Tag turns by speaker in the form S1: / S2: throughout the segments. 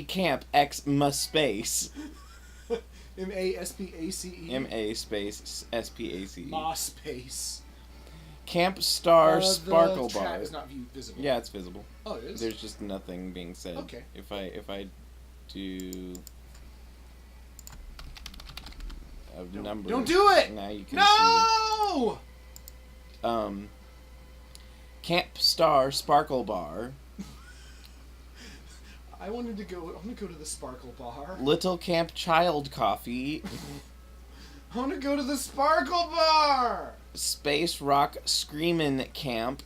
S1: Camp X space.
S2: M-A-S-P-A-C-E.
S1: M-A space S-P-A-C-E.
S2: Ma space.
S1: Camp Star Sparkle
S2: the
S1: Bar.
S2: chat is not visible.
S1: Yeah, it's visible.
S2: Oh, it is?
S1: There's just nothing being said.
S2: Okay.
S1: If I do numbers.
S2: Don't do it!
S1: Now you can
S2: No!
S1: see. Camp Star Sparkle Bar.
S2: I wanted to go. I'm gonna go to the Sparkle Bar.
S1: Little Camp Child Coffee.
S2: I want to go to the Sparkle Bar.
S1: Space Rock Screamin' Camp.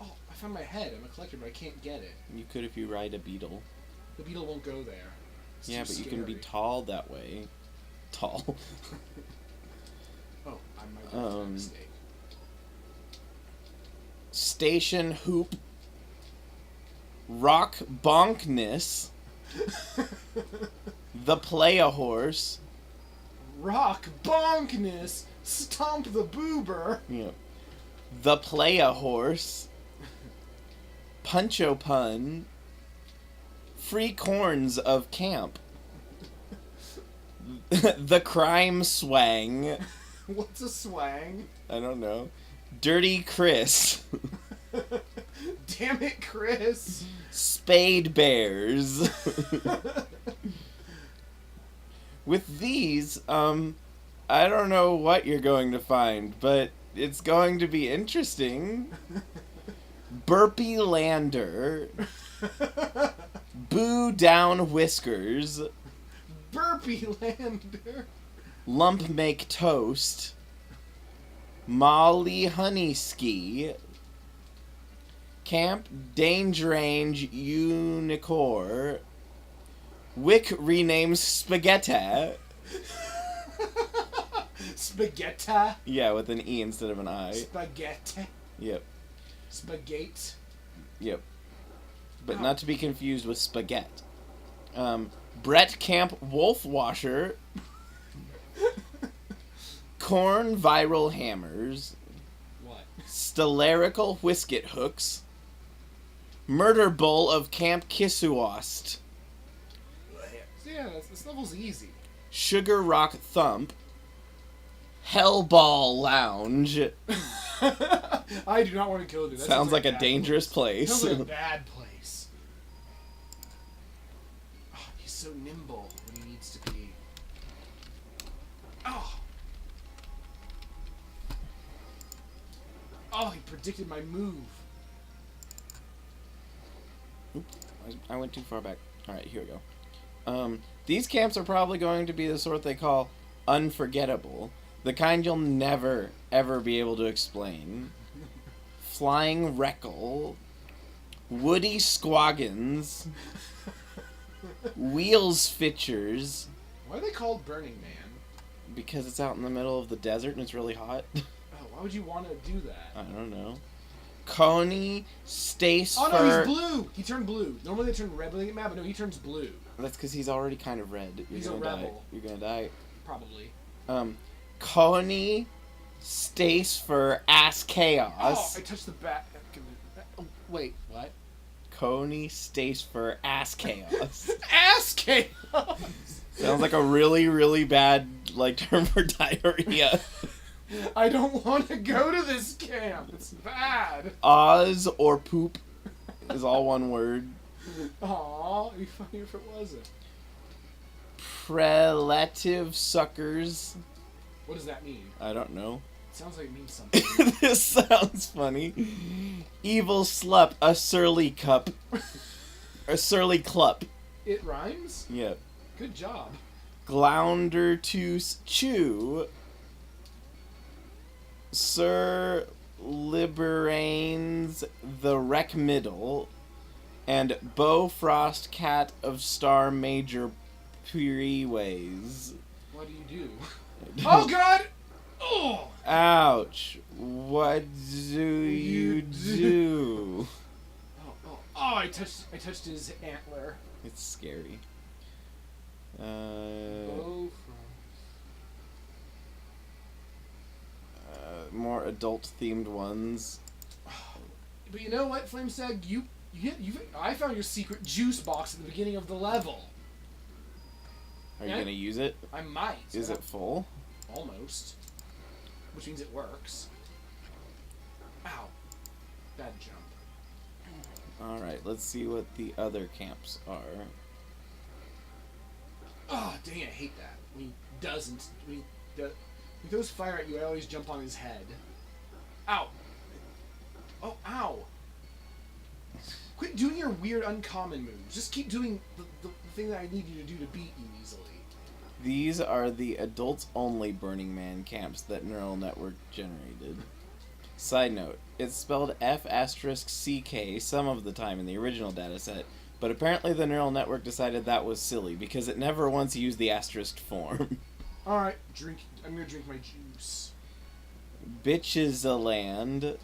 S2: Oh, I found my head. I'm a collector, but I can't get it.
S1: You could if you ride a beetle.
S2: The beetle won't go there. It's
S1: Yeah,
S2: too
S1: but you
S2: scary.
S1: can be tall that way. Tall.
S2: Oh, I might have made a mistake.
S1: Station Hoop. Rock Bonkness. The Play-A-Horse.
S2: Rock Bonkness. Stomp the Boober.
S1: Yep. The Play-A-Horse. Puncho Pun. Free Corns of Camp. The Crime Swang.
S2: What's a swang?
S1: I don't know. Dirty Chris.
S2: Damn it, Chris.
S1: Spade Bears. With these, I don't know what you're going to find, but it's going to be interesting. Burpee Lander. Boo Down Whiskers.
S2: Burpee Lander.
S1: Lump Make Toast. Molly Honey Ski. Camp Dangerange Unicor. Wick renames Spaghetti.
S2: Spaghetti.
S1: Yeah, with an E instead of an I.
S2: Spaghetti.
S1: Yep.
S2: Spagate.
S1: Yep. But not to be confused with spaghetti. Brett Camp Wolf Washer. Corn Viral Hammers.
S2: What?
S1: Stellarical Whisket Hooks. Murder Bull of Camp Kissuost.
S2: Yeah, this level's easy.
S1: Sugar Rock Thump. Hellball Lounge.
S2: I do not want to go there. That
S1: Sounds like a
S2: bad
S1: dangerous place.
S2: Sounds like a bad place. Oh, he's so nimble when he needs to be. Oh. Oh, he predicted my move.
S1: Oops, I went too far back. Alright, here we go. These camps are probably going to be the sort they call unforgettable. The kind you'll never, ever be able to explain. Flying Reckle. Woody Squaggins. Wheels Fitchers.
S2: Why are they called Burning Man?
S1: Because it's out in the middle of the desert and it's really hot.
S2: Oh, why would you want to do that?
S1: I don't know. Coney Stace.
S2: Oh no, he's blue! He turned blue. Normally they turn red when they get mad, but no, he turns blue.
S1: That's because he's already kind of red.
S2: He's a rebel.
S1: You're gonna die.
S2: Probably.
S1: Coney Stace for Ass Chaos.
S2: Oh, I touched the back. Oh, wait, what?
S1: Coney Stace for Ass Chaos.
S2: Ass chaos!
S1: Sounds like a really, really bad term for diarrhea.
S2: I don't want to go to this camp. It's bad.
S1: Oz or poop is all one word.
S2: Aw, it'd be funny if it wasn't.
S1: Prelative Suckers.
S2: What does that mean?
S1: I don't know.
S2: It sounds like it means something.
S1: This sounds funny. Evil Slup, a surly cup. A surly clup.
S2: It rhymes?
S1: Yep.
S2: Good job.
S1: Glounder to Chew. Sir Liberanes the Wreck Middle. And Bofrost Cat of Star Major Preways.
S2: What do you do? Oh god! Oh!
S1: Ouch. What do you do?
S2: Oh, I touched his antler.
S1: It's scary. More adult themed ones.
S2: But you know what, Flamestag? You I found your secret juice box at the beginning of the level.
S1: Are you gonna use it?
S2: I might.
S1: Is it full?
S2: Almost. Which means it works. Ow. Bad jump.
S1: Alright, let's see what the other camps are.
S2: Oh, dang it, I hate that. When he doesn't. When he throws fire at you, I always jump on his head. Ow. Oh, ow. Quit doing your weird uncommon moves. Just keep doing the thing that I need you to do to beat you easily.
S1: These are the adults-only Burning Man camps that Neural Network generated. Side note, it's spelled F***CK some of the time in the original dataset, but apparently the Neural Network decided that was silly because it never once used the asterisk form.
S2: Alright, I'm gonna drink my juice.
S1: Bitches-a-land.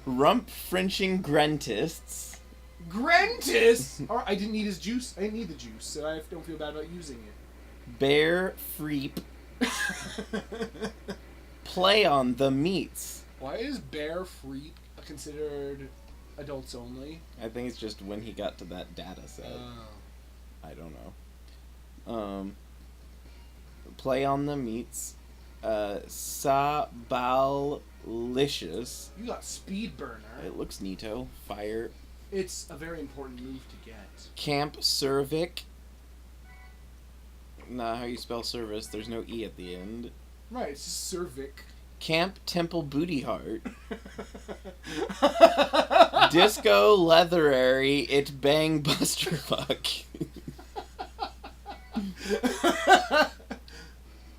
S1: Rump-frenching Grentists.
S2: Grentis! Alright, I didn't need his juice. I didn't need the juice, so I don't feel bad about using it.
S1: Bear Freep. Play on the meats.
S2: Why is Bear Freep considered adults only?
S1: I think it's just when he got to that data set. I don't know. Play on the meats. Sabalicious.
S2: You got Speed Burner.
S1: It looks neato. Fire.
S2: It's a very important move to get.
S1: Camp Cervic. Not how you spell service. There's no E at the end.
S2: Right, it's just cervic.
S1: Camp Temple Booty Heart. Disco Leatherary It Bang Buster Fuck.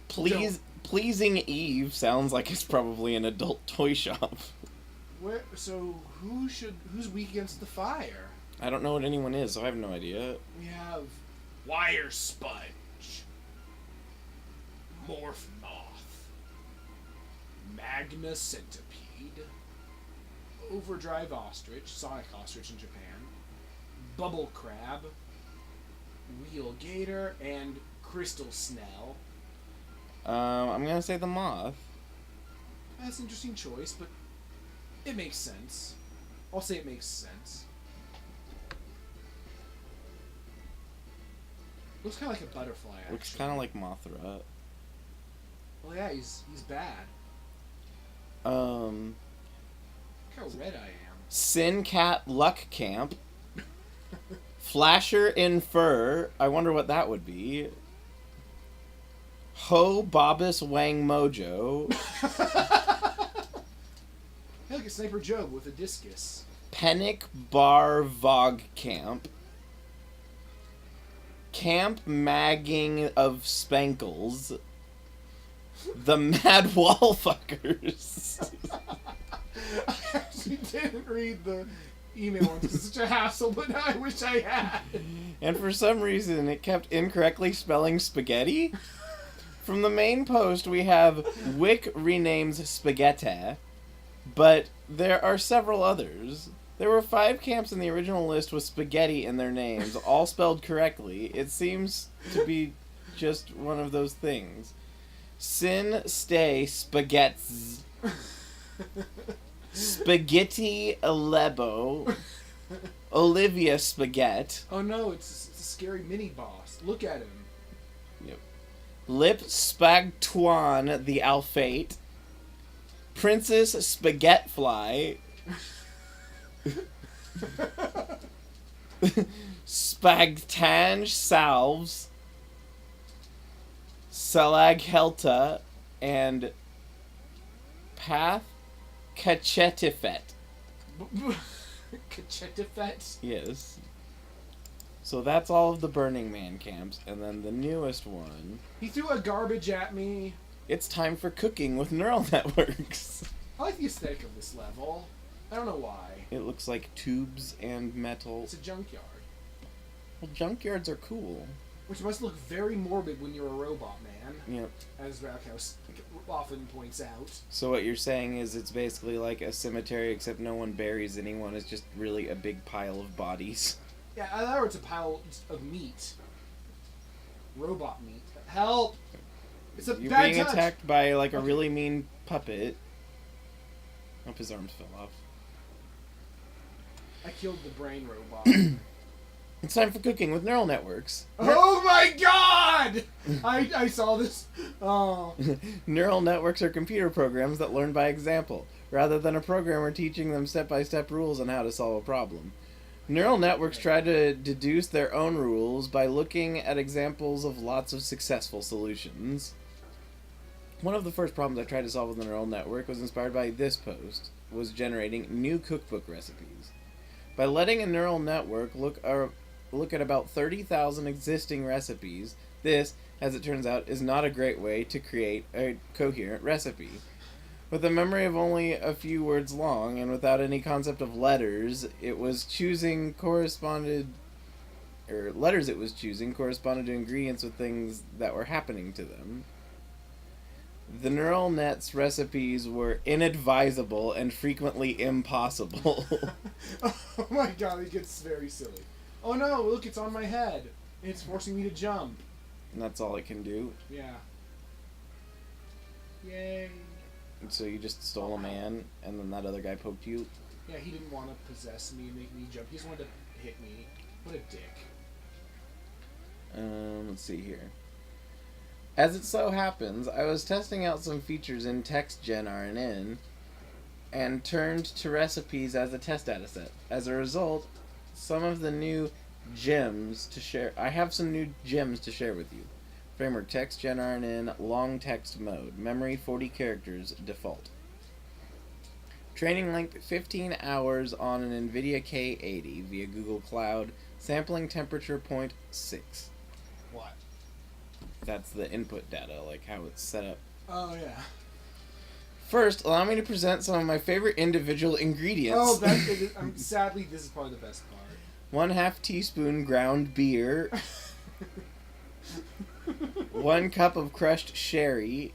S1: Pleasing Eve sounds like it's probably an adult toy shop.
S2: So who's weak against the fire?
S1: I don't know what anyone is, so I have no idea.
S2: We have Wire Sponge, Morph Moth, Magma Centipede, Overdrive Ostrich, Sonic Ostrich in Japan, Bubble Crab, Wheel Gator, and Crystal Snell.
S1: I'm gonna say the moth.
S2: That's an interesting choice, but it makes sense. I'll say it makes sense. Looks kind of like a butterfly, actually.
S1: Looks kind of like Mothra.
S2: Well, yeah, he's bad.
S1: Look
S2: Look how red I am.
S1: Sin Cat Luck Camp. Flasher in Fur. I wonder what that would be. Ho Bobus Wang Mojo.
S2: Hey, look, it's Sniper Joe with a discus.
S1: Penic Bar Vog Camp. Camp Magging of Spankles. The Mad Wallfuckers.
S2: I actually didn't read the email ones because it's such a hassle, but now I wish I had.
S1: And for some reason, it kept incorrectly spelling spaghetti. From the main post, we have Wick renames Spaghetti, but there are several others. There were 5 camps in the original list with spaghetti in their names, all spelled correctly. It seems to be just one of those things. Sin Stay Spaghetts. Spaghetti Alebo. Olivia Spaghetti.
S2: Oh no, it's a scary mini boss. Look at him.
S1: Yep. Lip Spagtuan the Alphate. Princess Spaghettfly. Spagtange Salves. Salaghelta. And Path Kachetifet.
S2: Kachetifet?
S1: Yes. So that's all of the Burning Man camps, and then the newest one.
S2: He threw a garbage at me.
S1: It's time for cooking with neural networks.
S2: I like the aesthetic of this level. I don't know why.
S1: It looks like tubes and metal.
S2: It's a junkyard.
S1: Well, junkyards are cool.
S2: Which must look very morbid when you're a robot man.
S1: Yep.
S2: As Rackhouse often points out.
S1: So what you're saying is it's basically like a cemetery, except no one buries anyone. It's just really a big pile of bodies.
S2: Yeah, I thought it's a pile of meat. Robot meat. Help! It's a
S1: You're
S2: bad
S1: being
S2: touch.
S1: attacked by like a really mean puppet. Hope his arms fell off.
S2: I killed the brain robot.
S1: It's time for cooking with neural networks.
S2: Oh my god! I saw this. Oh.
S1: Neural networks are computer programs that learn by example, rather than a programmer teaching them step-by-step rules on how to solve a problem. Neural networks try to deduce their own rules by looking at examples of lots of successful solutions. One of the first problems I tried to solve with a neural network was inspired by this post, was generating new cookbook recipes. By letting a neural network look at about 30,000 existing recipes, this, as it turns out, is not a great way to create a coherent recipe. With a memory of only a few words long, and without any concept of letters, letters it was choosing corresponded to ingredients with things that were happening to them. The neural net's recipes were inadvisable and frequently impossible.
S2: Oh my god, it gets very silly. Oh no, look, it's on my head. It's forcing me to jump.
S1: And that's all it can do.
S2: Yeah. Yay.
S1: And so you just stole a man, and then that other guy poked you?
S2: Yeah, he didn't want to possess me and make me jump. He just wanted to hit me. What a dick.
S1: Let's see here. As it so happens, I was testing out some features in TextGen RNN and turned to recipes as a test dataset. As a result, some of the new gems to share. I have some new gems to share with you. Framework TextGen RNN long text mode. Memory 40 characters default. Training length 15 hours on an NVIDIA K80 via Google Cloud. Sampling temperature 0.6.
S2: What?
S1: That's the input data, like how it's set up.
S2: Oh, yeah.
S1: First, allow me to present some of my favorite individual ingredients.
S2: Oh, sadly, this is probably the best part.
S1: 1/2 teaspoon ground beer. 1 cup of crushed sherry.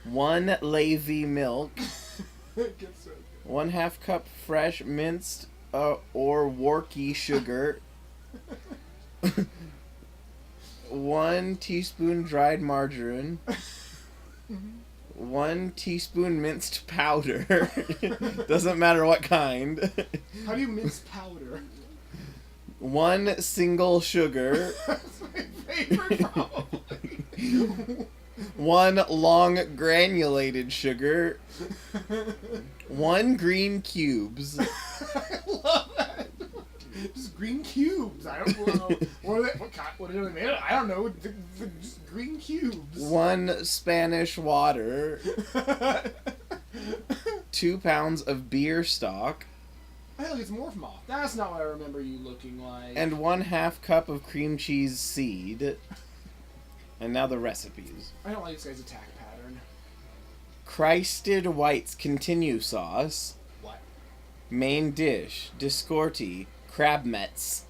S1: 1 Levy milk.
S2: It gets so good.
S1: 1/2 cup fresh minced or Worky sugar. 1 teaspoon dried margarine. 1 teaspoon minced powder. Doesn't matter what kind.
S2: How do you mince powder?
S1: 1 single sugar.
S2: That's my favorite, probably.
S1: 1 long granulated sugar. 1 green cubes.
S2: I love that. Just green cubes. I don't know. What are they made of? I don't know. Just green cubes.
S1: 1 Spanish water. 2 pounds of beer stock.
S2: I think it's Morph Moth. That's not what I remember you looking like.
S1: And 1/2 cup of cream cheese seed. And now the recipes.
S2: I don't like this guy's attack pattern.
S1: Christed White's continue sauce.
S2: What?
S1: Main dish. Discorti. Crab mets.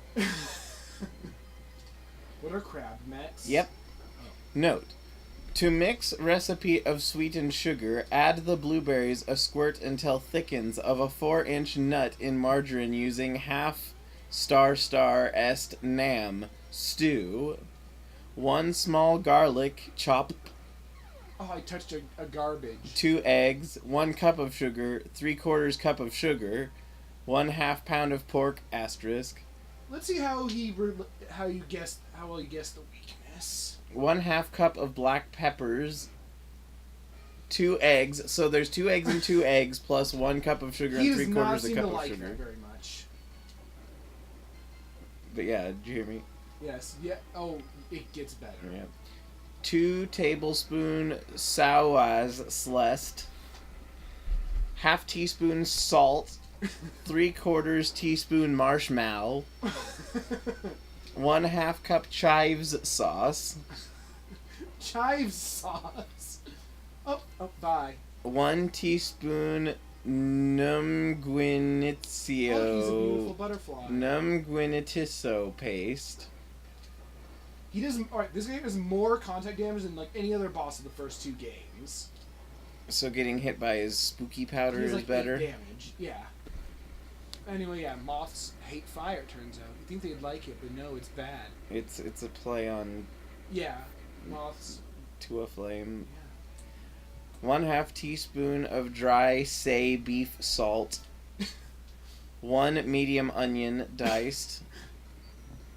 S2: What are crab mets?
S1: Yep.
S2: Oh.
S1: Note. To mix recipe of sweetened sugar, add the blueberries a squirt until thickens of a 4-inch nut in margarine using half est nam stew. 1 small garlic chop.
S2: Oh, I touched a garbage.
S1: 2 eggs. 1 cup of sugar. 3/4 cup of sugar. 1/2 pound of pork asterisk.
S2: Let's see how well you guessed the weakness.
S1: 1/2 cup of black peppers. 2 eggs. So there's 2 eggs and 2 eggs plus 1 cup of sugar and 3/4 a cup of sugar.
S2: He does not seem to like that very much.
S1: But yeah, did you hear me?
S2: Yes. Yeah. Oh, it gets better.
S1: Yeah. 2 tablespoon Sauaz Celeste. 1/2 teaspoon salt. 3/4 teaspoon marshmallow. 1/2 cup chives sauce.
S2: Chives sauce. Oh, bye.
S1: 1 teaspoon numguinitio.
S2: Oh, he's a beautiful butterfly.
S1: Numguinitiso paste.
S2: He does. Alright, this game has more contact damage than like any other boss of the first 2 games.
S1: So getting hit by his spooky powder is
S2: like
S1: better?
S2: 8 damage, yeah. Anyway, yeah, moths hate fire, it turns out. You think they'd like it, but no, it's bad.
S1: It's a play on
S2: Yeah, moths.
S1: to a flame. 1/2 teaspoon of dry say beef salt. 1 medium onion diced.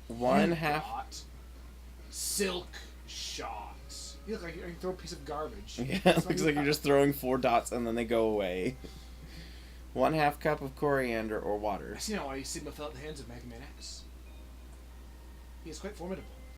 S1: One half.
S2: Got silk shots. You look like you throw a piece of garbage.
S1: Yeah,
S2: That's
S1: it
S2: not
S1: looks
S2: your
S1: like you're
S2: cup.
S1: just throwing 4 dots and then they go away. 1/2 cup of coriander or water.
S2: I see now why Sigma fell at the hands of Mega Man X. He is quite formidable.